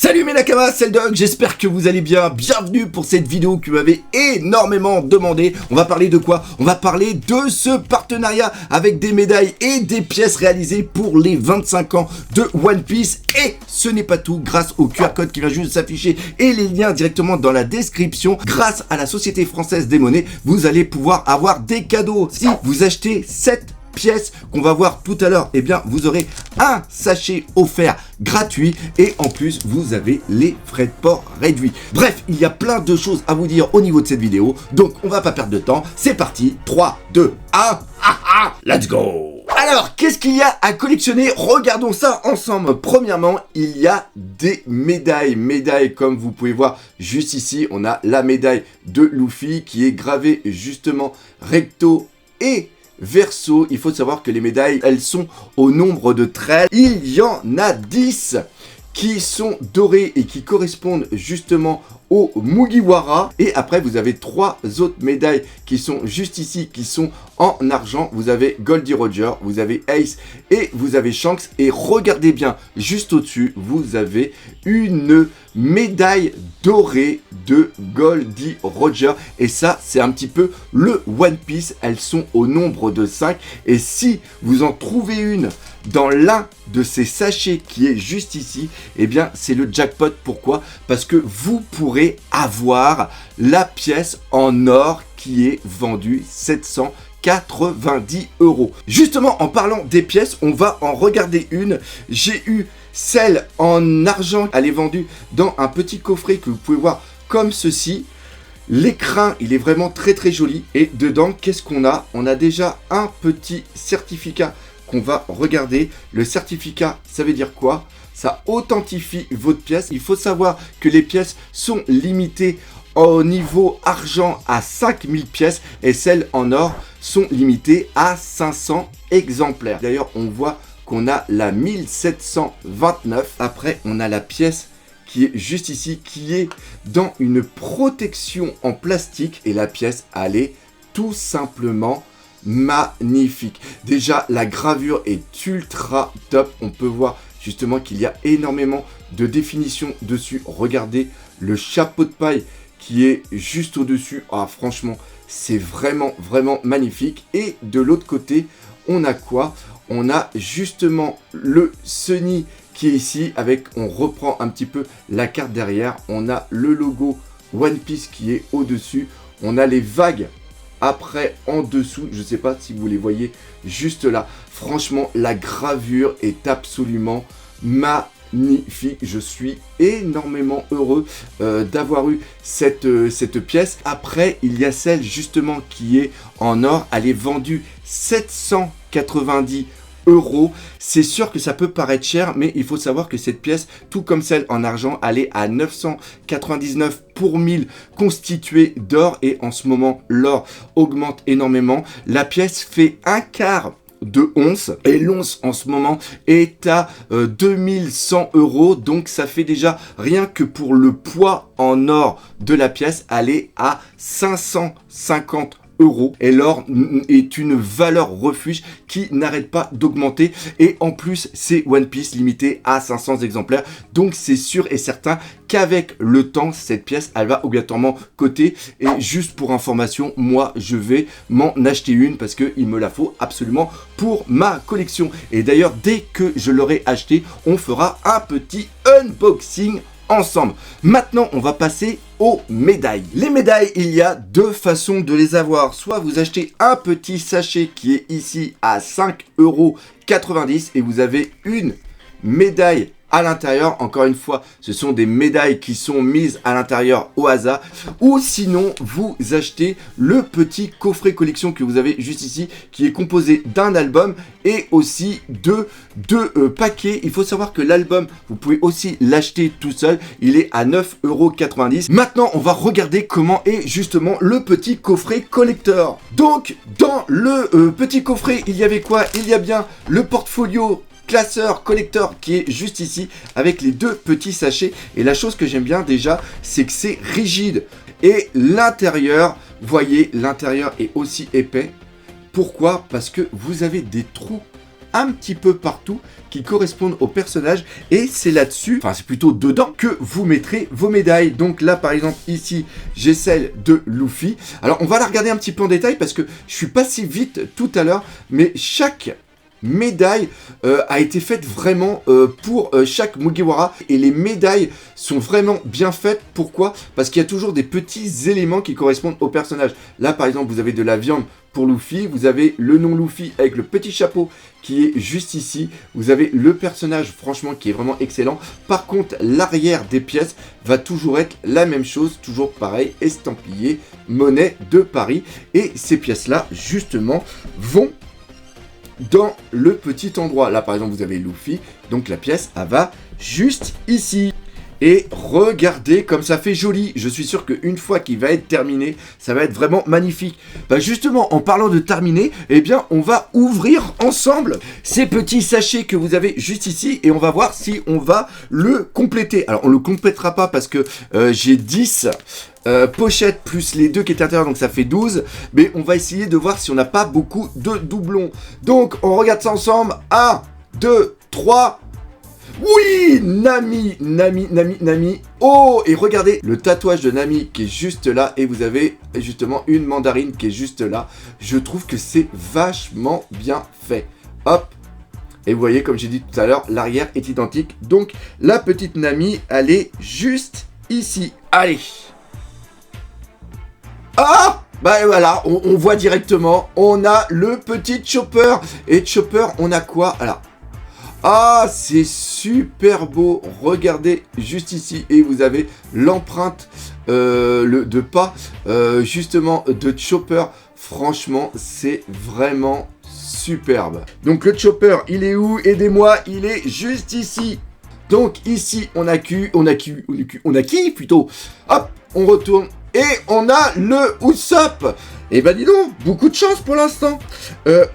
Salut mes nakamas, c'est le Doc, j'espère que vous allez bien. Bienvenue pour cette vidéo que vous m'avez énormément demandé. On va parler de quoi? On va parler de ce partenariat avec des médailles et des pièces réalisées pour les 25 ans de One Piece. Et ce n'est pas tout, grâce au QR code qui vient juste de s'afficher et les liens directement dans la description. Grâce à la Société Française des Monnaies, vous allez pouvoir avoir des cadeaux. Si vous achetez 7 pièces qu'on va voir tout à l'heure, eh bien vous aurez un sachet offert gratuit et en plus vous avez les frais de port réduits. Bref, il y a plein de choses à vous dire au niveau de cette vidéo, donc on va pas perdre de temps, c'est parti, 3, 2, 1, let's go! Alors, qu'est-ce qu'il y a à collectionner? Regardons ça ensemble. Premièrement, il y a des médailles. Médailles, comme vous pouvez voir juste ici, on a la médaille de Luffy qui est gravée justement recto et verso. Il faut savoir que les médailles, elles sont au nombre de 13. Il y en a 10 qui sont dorées et qui correspondent justement au Mugiwara. Et après, vous avez 3 autres médailles qui sont juste ici, qui sont en argent. Vous avez Goldie Roger, vous avez Ace et vous avez Shanks. Et regardez bien, juste au-dessus, vous avez une médaille dorée de Goldie Roger. Et ça, c'est un petit peu le One Piece. Elles sont au nombre de 5. Et si vous en trouvez une dans l'un de ces sachets qui est juste ici, eh bien c'est le jackpot. Pourquoi? Parce que vous pourrez avoir la pièce en or qui est vendue 790 €. Justement, en parlant des pièces, on va en regarder une. J'ai eu celle en argent, elle est vendue dans un petit coffret que vous pouvez voir comme ceci. L'écrin, il est vraiment très très joli. Et dedans, qu'est-ce qu'on a? On a déjà un petit certificat qu'on va regarder. Le certificat, ça veut dire quoi? Ça authentifie votre pièce. Il faut savoir que les pièces sont limitées au niveau argent à 5000 pièces et celles en or sont limitées à 500 exemplaires. D'ailleurs, on voit qu'on a la 1729. Après, on a la pièce qui est juste ici, qui est dans une protection en plastique. Et la pièce, elle est tout simplement magnifique. Déjà, la gravure est ultra top. On peut voir justement qu'il y a énormément de définition dessus. Regardez le chapeau de paille qui est juste au-dessus. Ah, franchement, c'est vraiment, vraiment magnifique. Et de l'autre côté, on a quoi? On a justement le Sunny qui est ici avec, on reprend un petit peu la carte derrière. On a le logo One Piece qui est au-dessus. On a les vagues après en dessous, je ne sais pas si vous les voyez juste là. Franchement, la gravure est absolument magnifique. Je suis énormément heureux d'avoir eu cette pièce. Après, il y a celle justement qui est en or. Elle est vendue 790 €. C'est sûr que ça peut paraître cher, mais il faut savoir que cette pièce, tout comme celle en argent, elle est à 999 pour 1000 constituée d'or. Et en ce moment, l'or augmente énormément. La pièce fait un quart de once et l'once en ce moment est à 2100 €. Donc ça fait déjà, rien que pour le poids en or de la pièce, elle est à 550 €. Et l'or est une valeur refuge qui n'arrête pas d'augmenter. Et en plus, c'est One Piece limité à 500 exemplaires. Donc c'est sûr et certain qu'avec le temps, cette pièce, elle va obligatoirement coter. Et juste pour information, moi, je vais m'en acheter une parce qu'il me la faut absolument pour ma collection. Et d'ailleurs, dès que je l'aurai acheté, on fera un petit unboxing ensemble. Maintenant, on va passer aux médailles. Les médailles, il y a 2 façons de les avoir. Soit vous achetez un petit sachet qui est ici à 5,90 € et vous avez une médaille à l'intérieur. Encore une fois, ce sont des médailles qui sont mises à l'intérieur au hasard. Ou sinon, vous achetez le petit coffret collection que vous avez juste ici, qui est composé d'un album et aussi de 2 paquets. Il faut savoir que l'album, vous pouvez aussi l'acheter tout seul. Il est à 9,90 €. Maintenant, on va regarder comment est justement le petit coffret collector. Donc, dans le petit coffret, il y avait quoi? Il y a bien le portfolio classeur collector qui est juste ici avec les 2 petits sachets. Et la chose que j'aime bien déjà, c'est que c'est rigide. Et l'intérieur, voyez, l'intérieur est aussi épais. Pourquoi? Parce que vous avez des trous un petit peu partout qui correspondent au personnage et c'est là-dessus, enfin c'est plutôt dedans que vous mettrez vos médailles. Donc là par exemple ici j'ai celle de Luffy. Alors on va la regarder un petit peu en détail parce que je suis pas si vite tout à l'heure, mais chaque médaille a été faite vraiment pour chaque Mugiwara et les médailles sont vraiment bien faites. Pourquoi? Parce qu'il y a toujours des petits éléments qui correspondent au personnage. Là par exemple vous avez de la viande pour Luffy, vous avez le nom Luffy avec le petit chapeau qui est juste ici, vous avez le personnage franchement qui est vraiment excellent. Par contre l'arrière des pièces va toujours être la même chose, toujours pareil, estampillé monnaie de Paris, et ces pièces là justement vont dans le petit endroit. Là par exemple vous avez Luffy, donc la pièce elle va juste ici. Et regardez comme ça fait joli. Je suis sûr qu'une fois qu'il va être terminé, ça va être vraiment magnifique. Bah justement, en parlant de terminer, eh bien, on va ouvrir ensemble ces petits sachets que vous avez juste ici et on va voir si on va le compléter. Alors, on le complétera pas parce que j'ai 10 pochettes plus les 2 qui étaient à l'intérieur, donc ça fait 12. Mais on va essayer de voir si on n'a pas beaucoup de doublons. Donc, on regarde ça ensemble. 1, 2, 3... Oui, Nami. Oh, et regardez le tatouage de Nami qui est juste là. Et vous avez justement une mandarine qui est juste là. Je trouve que c'est vachement bien fait. Hop. Et vous voyez, comme j'ai dit tout à l'heure, l'arrière est identique. Donc, la petite Nami, elle est juste ici. Allez. Ah! Bah voilà, on voit directement. On a le petit Chopper. Et Chopper, on a quoi? Alors... Ah, c'est super beau. Regardez juste ici et vous avez l'empreinte de pas justement de Chopper. Franchement, c'est vraiment superbe. Donc le Chopper, il est où? Aidez-moi, il est juste ici. Donc ici, on a qui plutôt. Hop, on retourne. Et on a le Usopp. Et bah dis donc, beaucoup de chance pour l'instant.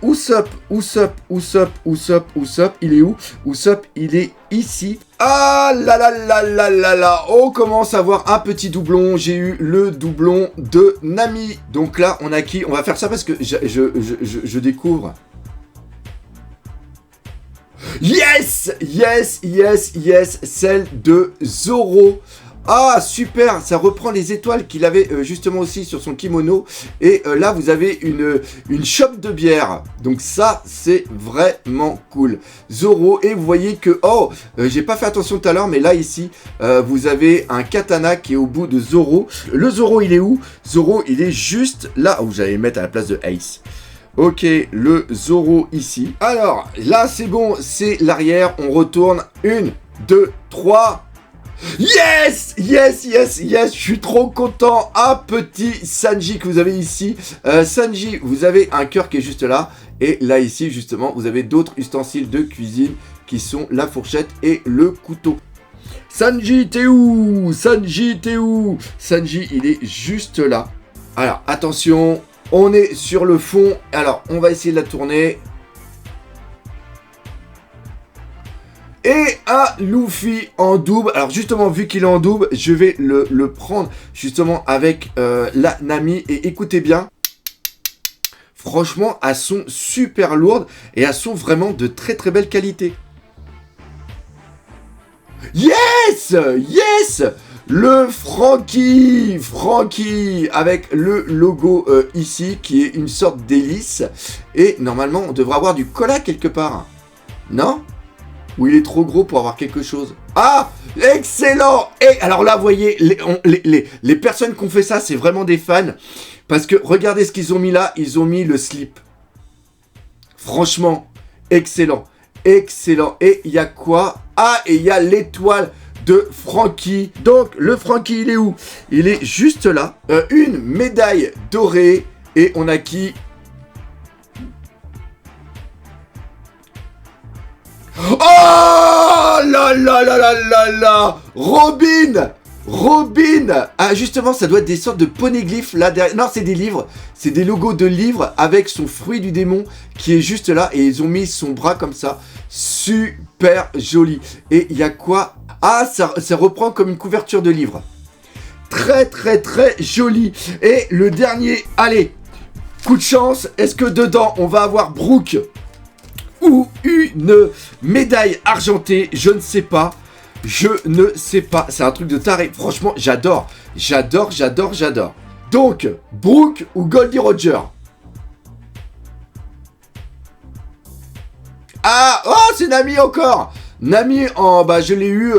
Usopp, il est où? Usopp, il est ici. Ah là là là là là là. On commence à voir un petit doublon. J'ai eu le doublon de Nami. Donc là, on a qui? On va faire ça parce que je découvre. Yes, celle de Zoro. Ah super, ça reprend les étoiles qu'il avait justement aussi sur son kimono. Et là vous avez une chope de bière. Donc ça c'est vraiment cool. Zoro, et vous voyez que, oh, j'ai pas fait attention tout à l'heure, mais là ici vous avez un katana qui est au bout de Zoro. Le Zoro il est où? Zoro il est juste là. Oh, j'allais le mettre à la place de Ace. Ok, le Zoro ici. Alors là c'est bon, c'est l'arrière. On retourne. 1, 2, 3... Yes, je suis trop content. Un petit Sanji que vous avez ici. Sanji, vous avez un cœur qui est juste là. Et là ici, justement, vous avez d'autres ustensiles de cuisine qui sont la fourchette et le couteau. Sanji, t'es où? Sanji, il est juste là. Alors, attention, on est sur le fond. Alors, on va essayer de la tourner. Et un Luffy en double. Alors justement, vu qu'il est en double, je vais le prendre justement avec la Nami. Et écoutez bien, franchement, elles sont super lourdes et elles sont vraiment de très très belle qualité. Yes, le Franky avec le logo ici qui est une sorte d'hélice. Et normalement, on devrait avoir du cola quelque part. Non ? Ou il est trop gros pour avoir quelque chose. Ah, excellent. Et alors là, vous voyez, les personnes qui ont fait ça, c'est vraiment des fans. Parce que regardez ce qu'ils ont mis là. Ils ont mis le slip. Franchement, excellent. Et il y a quoi? Ah, et il y a l'étoile de Franky. Donc, le Franky, il est où? Il est juste là. Une médaille dorée. Et on a qui? Oh là là là là là là, Robin. Ah justement, ça doit être des sortes de poneglyphes là derrière. Non, c'est des livres. C'est des logos de livres avec son fruit du démon qui est juste là. Et ils ont mis son bras comme ça. Super joli. Et il y a quoi? Ah, ça reprend comme une couverture de livre. Très joli. Et le dernier, allez, coup de chance. Est-ce que dedans, on va avoir Brooke? ou une médaille argentée, je ne sais pas. Je ne sais pas, c'est un truc de taré. Franchement, j'adore. Donc, Brooke ou Goldie Roger? Ah, oh, c'est Nami encore. Nami, je l'ai eu,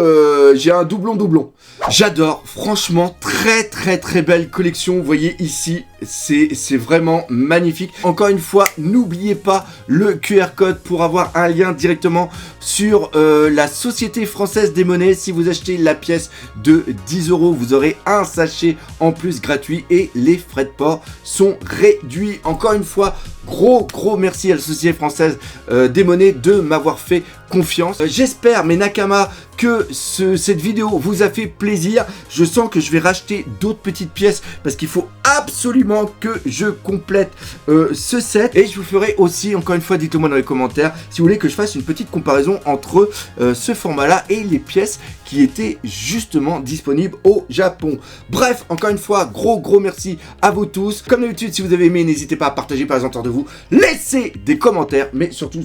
j'ai un doublon. J'adore, franchement, très belle collection. Vous voyez ici, c'est vraiment magnifique. Encore une fois, n'oubliez pas le QR code pour avoir un lien directement sur la Société Française des Monnaies. Si vous achetez la pièce de 10 €, vous aurez un sachet en plus gratuit et les frais de port sont réduits. Encore une fois, gros merci à la Société Française des Monnaies de m'avoir fait confiance. J'espère, mes Nakamas, que cette vidéo vous a fait plaisir. Je sens que je vais racheter d'autres petites pièces parce qu'il faut absolument que je complète ce set. Et je vous ferai aussi, encore une fois, dites-le moi dans les commentaires si vous voulez que je fasse une petite comparaison entre ce format-là et les pièces qui étaient justement disponibles au Japon. Bref, encore une fois, gros merci à vous tous. Comme d'habitude, si vous avez aimé, n'hésitez pas à partager par les autour de vous. Laissez des commentaires, mais surtout,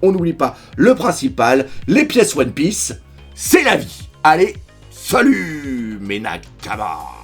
on n'oublie pas le principal, les pièces One Piece, c'est la vie. Allez, salut mes Nakamas.